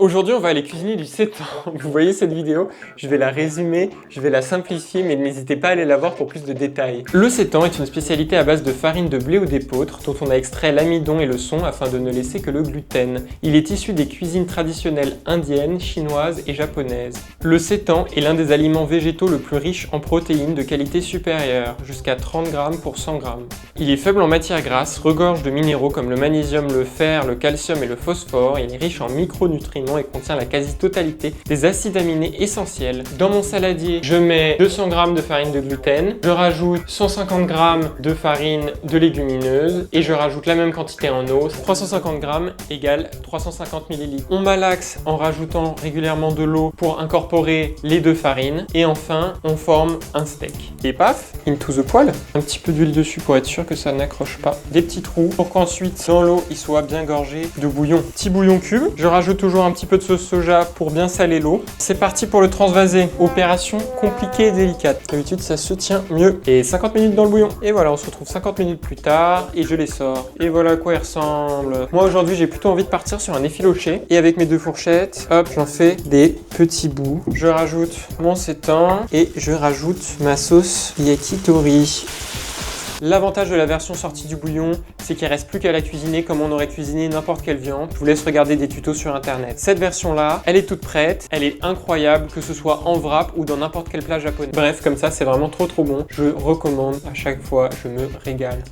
Aujourd'hui, on va aller cuisiner du sétan. Vous voyez cette vidéo? Je vais la résumer, je vais la simplifier, mais n'hésitez pas à aller la voir pour plus de détails. Le sétan est une spécialité à base de farine de blé ou d'épeautre, dont on a extrait l'amidon et le son afin de ne laisser que le gluten. Il est issu des cuisines traditionnelles indiennes, chinoises et japonaises. Le sétan est l'un des aliments végétaux le plus riche en protéines de qualité supérieure, jusqu'à 30 grammes pour 100 grammes. Il est faible en matière grasse, regorge de minéraux comme le magnésium, le fer, le calcium et le phosphore. Il est riche en micronutriments et contient la quasi-totalité des acides aminés essentiels. Dans mon saladier, je mets 200 g de farine de gluten, je rajoute 150 g de farine de légumineuse et je rajoute la même quantité en eau. 350 g égale 350 ml. On malaxe en rajoutant régulièrement de l'eau pour incorporer les deux farines et enfin on forme un steak. Et paf, into the poêle. Un petit peu d'huile dessus pour être sûr que ça n'accroche pas. Des petits trous pour qu'ensuite dans l'eau il soit bien gorgé de bouillon. Petit bouillon cube. Je rajoute toujours un petit peu de sauce soja pour bien saler l'eau. C'est parti pour le transvaser. Opération compliquée et délicate. D'habitude ça se tient mieux. Et 50 minutes dans le bouillon. Et voilà, on se retrouve 50 minutes plus tard et je les sors. Et voilà à quoi ils ressemblent. Moi aujourd'hui j'ai plutôt envie de partir sur un effiloché. Et avec mes deux fourchettes, hop, j'en fais des petits bouts. Je rajoute mon sétan et je rajoute ma sauce yakitori. L'avantage de la version sortie du bouillon, c'est qu'il ne reste plus qu'à la cuisiner comme on aurait cuisiné n'importe quelle viande. Je vous laisse regarder des tutos sur internet. Cette version-là, elle est toute prête, elle est incroyable, que ce soit en wrap ou dans n'importe quel plat japonais. Bref, comme ça, c'est vraiment trop bon. Je recommande à chaque fois, je me régale.